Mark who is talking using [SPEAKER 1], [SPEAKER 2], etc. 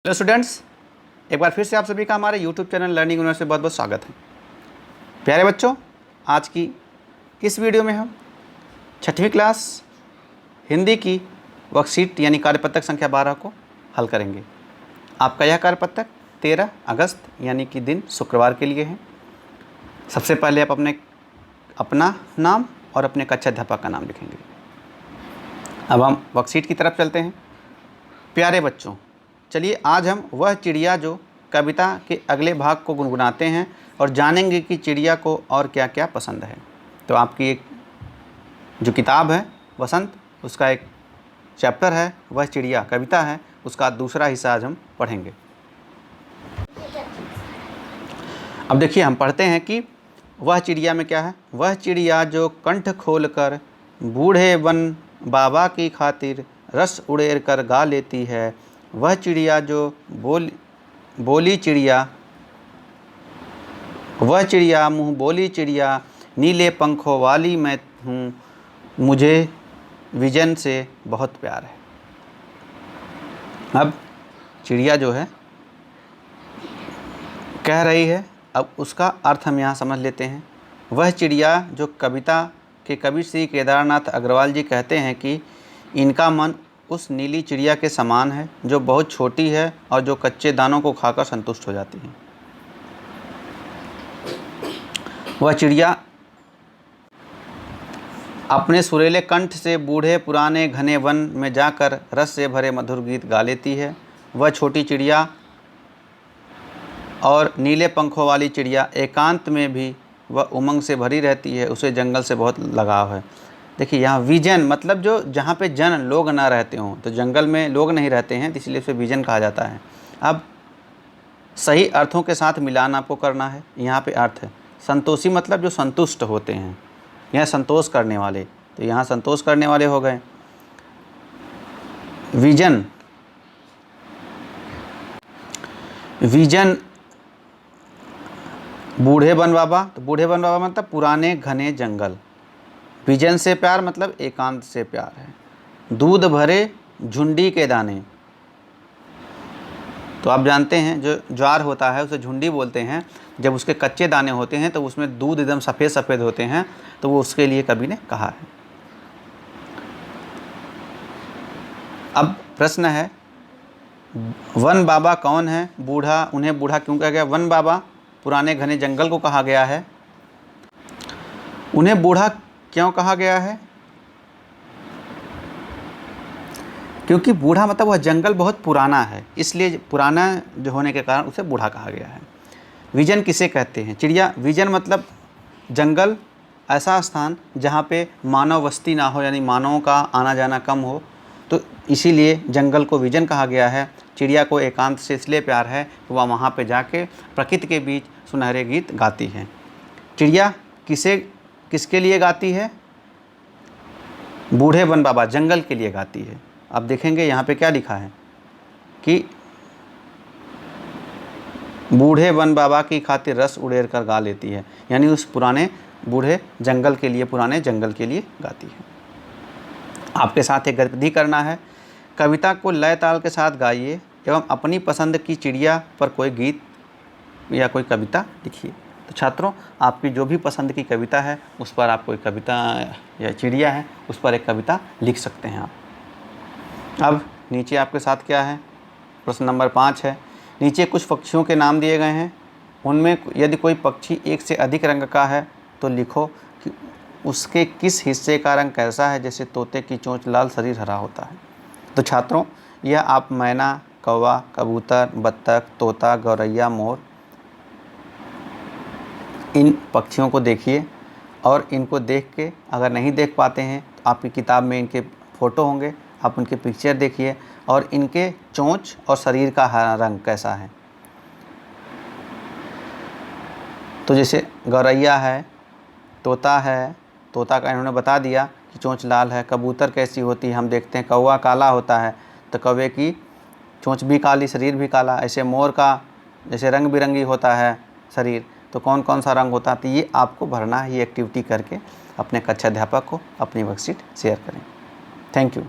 [SPEAKER 1] Hello students, एक बार फिर से आप सभी का हमारे यूट्यूब चैनल लर्निंग यूनिवर्स में बहुत बहुत स्वागत है। प्यारे बच्चों, आज की इस वीडियो में हम 6वीं क्लास हिंदी की वर्कशीट यानी कार्यपत्रक संख्या 12 को हल करेंगे। आपका यह कार्यपत्रक 13 अगस्त यानी कि दिन शुक्रवार के लिए है। सबसे पहले आप अपना नाम और अपने कक्षा अध्यापक का नाम लिखेंगे। अब हम वर्कशीट की तरफ चलते हैं। प्यारे बच्चों, चलिए आज हम वह चिड़िया जो कविता के अगले भाग को गुनगुनाते हैं और जानेंगे कि चिड़िया को और क्या क्या पसंद है। तो आपकी एक जो किताब है वसंत, उसका एक चैप्टर है वह चिड़िया कविता है, उसका दूसरा हिस्सा आज हम पढ़ेंगे। अब देखिए हम पढ़ते हैं कि वह चिड़िया में क्या है। वह चिड़िया जो कंठ खोलकर बूढ़े वन बाबा की खातिर रस उड़ेर कर गा लेती है, वह चिड़िया जो बोली चिड़िया, वह चिड़िया मुँह बोली चिड़िया, नीले पंखों वाली मैं हूँ, मुझे विजन से बहुत प्यार है। अब चिड़िया जो है कह रही है, अब उसका अर्थ हम यहाँ समझ लेते हैं। वह चिड़िया जो कविता के कवि श्री केदारनाथ अग्रवाल जी कहते हैं कि इनका मन उस नीली चिड़िया के समान है जो बहुत छोटी है और जो कच्चे दानों को खाकर संतुष्ट हो जाती है। वह चिड़िया अपने सुरीले कंठ से बूढ़े पुराने घने वन में जाकर रस से भरे मधुर गीत गा लेती है। वह छोटी चिड़िया और नीले पंखों वाली चिड़िया एकांत में भी वह उमंग से भरी रहती है, उसे जंगल से बहुत लगाव है। देखिए यहाँ विजन मतलब जो जहाँ पे जन लोग ना रहते हों, तो जंगल में लोग नहीं रहते हैं, इसलिए उसे विजन कहा जाता है। अब सही अर्थों के साथ मिलान आपको करना है। यहाँ पे अर्थ है संतोषी मतलब जो संतुष्ट होते हैं, यह संतोष करने वाले, तो यहाँ संतोष करने वाले हो गए। विजन, विजन बूढ़े वन बाबा, तो बूढ़े वन बाबा मतलब पुराने घने जंगल। विजन से प्यार मतलब एकांत से प्यार है। दूध भरे झुंडी के दाने, तो आप जानते हैं जो ज्वार होता है उसे झुंडी बोलते हैं। जब उसके कच्चे दाने होते हैं तो उसमें दूध एकदम सफ़ेद सफ़ेद होते हैं, तो वो उसके लिए कवि ने कहा है। अब प्रश्न है वन बाबा कौन है? बूढ़ा, उन्हें बूढ़ा क्यों कहा गया? वन बाबा पुराने घने जंगल को कहा गया है। उन्हें बूढ़ा क्यों कहा गया है? क्योंकि बूढ़ा मतलब वह जंगल बहुत पुराना है, इसलिए पुराना जो होने के कारण उसे बूढ़ा कहा गया है। विजन किसे कहते हैं? चिड़िया, विजन मतलब जंगल, ऐसा स्थान जहाँ पे मानव बस्ती ना हो, यानी मानवों का आना जाना कम हो, तो इसीलिए जंगल को विजन कहा गया है। चिड़िया को एकांत से इसलिए प्यार है कि वह वहाँ पे जाके प्रकृति के बीच सुनहरे गीत गाती है। चिड़िया किसके लिए गाती है? बूढ़े वन बाबा, जंगल के लिए गाती है। अब देखेंगे यहाँ पे क्या लिखा है कि बूढ़े वन बाबा की खातिर रस उड़ेर कर गा लेती है, यानी उस पुराने बूढ़े जंगल के लिए, पुराने जंगल के लिए गाती है। आपके साथ एक गतिविधि करना है। कविता को लय ताल के साथ गाइए एवं अपनी पसंद की चिड़िया पर कोई गीत या कोई कविता लिखिए। तो छात्रों, आपकी जो भी पसंद की कविता है उस पर आप कोई कविता या चिड़िया है उस पर एक कविता लिख सकते हैं आप। अब नीचे आपके साथ क्या है? प्रश्न नंबर 5 है। नीचे कुछ पक्षियों के नाम दिए गए हैं, उनमें यदि कोई पक्षी एक से अधिक रंग का है तो लिखो कि उसके किस हिस्से का रंग कैसा है। जैसे तोते की चोंच लाल, शरीर हरा होता है। तो छात्रों, यह आप मैना, कौवा, कबूतर, बत्तख, तोता, गौरैया, मोर, इन पक्षियों को देखिए और इनको देख के अगर नहीं देख पाते हैं तो आपकी किताब में इनके फ़ोटो होंगे, आप उनके पिक्चर देखिए और इनके चोंच और शरीर का रंग कैसा है। तो जैसे गौरैया है, तोता है, तोता का इन्होंने बता दिया कि चोंच लाल है। कबूतर कैसी होती है हम देखते हैं, कौवा काला होता है, तो कौवे की चोंच भी काली, शरीर भी काला। ऐसे मोर का जैसे रंग बिरंगी होता है शरीर, तो कौन कौन सा रंग होता है। तो ये आपको भरना है, ये एक्टिविटी करके अपने कक्षा अध्यापक को अपनी वर्कशीट शेयर करें। Thank you.